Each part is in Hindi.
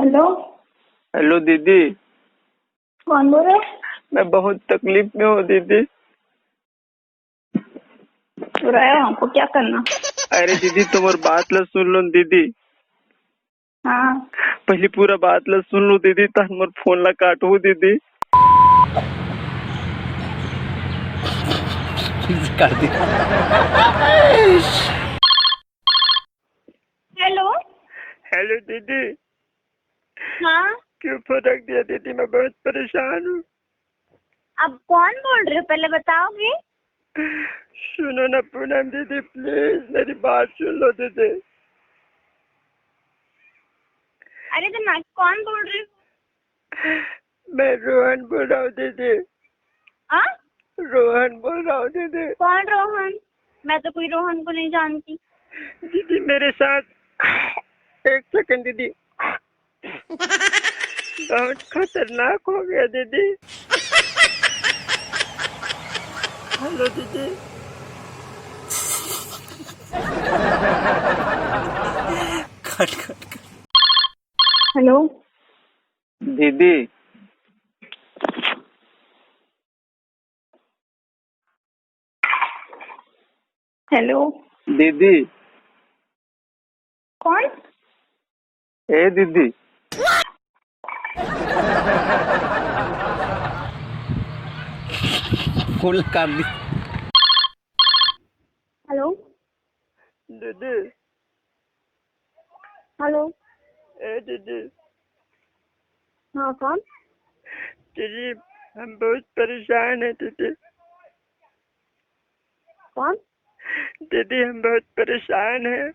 हेलो। हेलो दीदी। कौन बोल रहे हैं? मैं बहुत तकलीफ में हूँ दीदी। बुलाया हमको, क्या करना? अरे दीदी तुम और बात ला सुन लो दीदी। हाँ। पहले पूरा बात ला सुन लो दीदी, तब मोर फोन ला काटू दीदी। कर दी। हेलो। हेलो दीदी। हाँ। क्यों फोन रख दिया दीदी? मैं बहुत परेशान हूँ। अब कौन बोल रहे हो, पहले बताओगे? सुनो ना पूनम दीदी, प्लीज मेरी बात सुन लो दीदी। अरे तो मैं कौन बोल रही हूँ? मैं रोहन बोल रहा हूँ दीदी। हाँ? रोहन बोल रहा हूँ दीदी। कौन रोहन? मैं तो कोई रोहन को नहीं जानती। दीदी मेरे साथ एक सेकंड दीदी, बहुत खतरनाक हो गया दीदी। हेलो दीदी। Cut cut cut. हेलो। दीदी हेलो। दीदी। कौन? ए दीदी। फुल कर दी। हेलो। दीदी। हेलो। ए दीदी। हाँ कौन? दीदी हम बहुत परेशान है दीदी। कौन? दीदी हम बहुत परेशान है।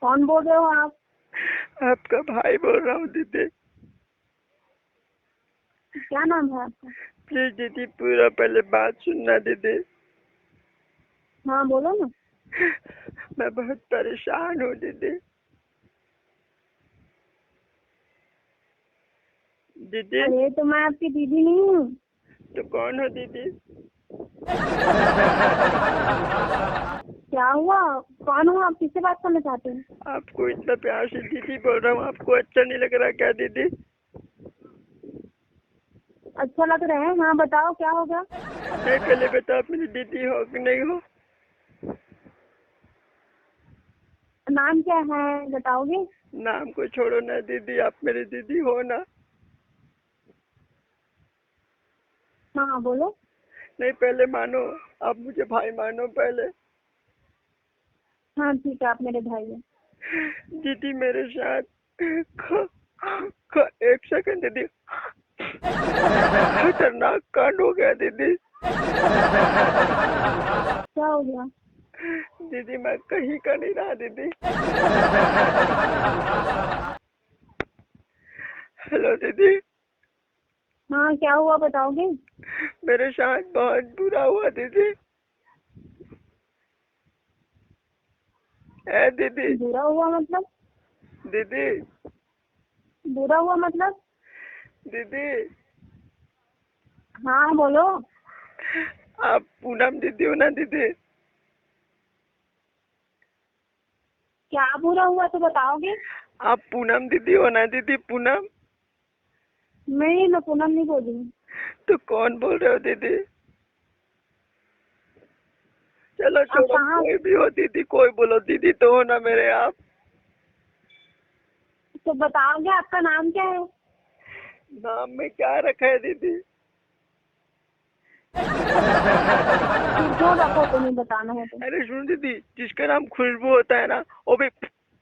कौन बोल रहे हो आप? आपका भाई बोल रहा हूँ दीदी। क्या नाम है आपका? प्लीज दीदी पूरा पहले बात सुनना दीदी। हाँ बोलो ना। मैं बहुत परेशान हूँ दीदी। दीदी अरे तो मैं आपकी दीदी नहीं हूँ। तो कौन हो दीदी? क्या हुआ? कौन हो आप? किससे बात करना चाहते हैं? आपको इतना प्यार से दीदी बोल रहा हूँ, आपको अच्छा नहीं लग रहा क्या दीदी? अच्छा लग रहा है। हाँ बताओ क्या हो गया? नहीं पहले बताओ आप मेरी दीदी हो कि नहीं हो? नाम क्या है बताओगे? नाम को छोड़ो ना दीदी, आप मेरी दीदी हो ना? हाँ बोलो। नहीं पहले मानो, आप मुझे भाई मानो पहले। हाँ ठीक है, आप मेरे भाई हैं। दीदी मेरे साथ एक सेकंड दीदी, खतरनाक कांड हो गया दीदी। क्या हो गया? दीदी मैं कहीं का नहीं रहा दीदी। हेलो दीदी। हाँ क्या हुआ बताओगे? मेरे साथ बहुत बुरा हुआ दीदी। है दीदी। बुरा हुआ मतलब? दीदी। बुरा हुआ मतलब? दीदी हाँ बोलो। आप पूनम दीदी हो ना दीदी? क्या बुरा हुआ तो बताओगे? आप पूनम दीदी हो ना दीदी? पूनम। मैं पूनम नहीं बोल रही हूँ। तो कौन बोल रहे हो दीदी? चलो आप छोड़ो, कहाँ? कोई भी हो दीदी, कोई बोलो, दीदी तो हो ना मेरे आप। तो बताओगे आपका नाम क्या है? नाम में क्या रखा है दीदी? जो रखो तो नहीं बताना है तो। अरे सुन दीदी, जिसका नाम खुशबू होता है ना, वो भी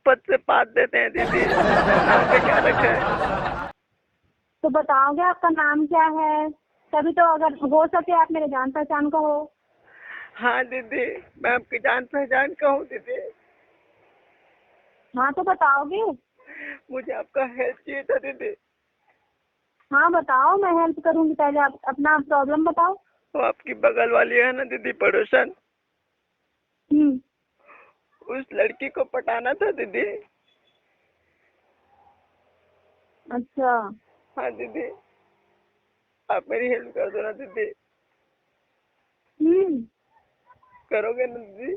पद से पात देते हैं दीदी। नाम में क्या रखा है? तो बताओगे आपका नाम क्या है? तभी तो, अगर हो सके आप मेरे जान पहचान का हो। हाँ दीदी, मैं आपकी जान पहचान का हूँ दीदी। हाँ तो बताओगे? मुझे आपका हेल्प चाहिए था दीदी। हाँ बताओ, मैं हेल्प करूंगी। पहले आप अपना प्रॉब्लम बताओ। वो आपकी बगल वाली है ना दीदी, पड़ोसन, हम्म। उस लड़की को पटाना था दीदी। अच्छा। हाँ दीदी, आप मेरी हेल्प कर दो ना दीदी। हम्म। करोगे ना दीदी?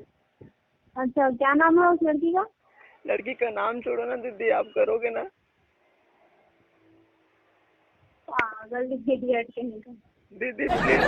अच्छा क्या नाम है उस लड़की का? लड़की का नाम छोड़ो ना दीदी, आप करोगे ना? पागल इडियट कहीं का। दीदी प्लीज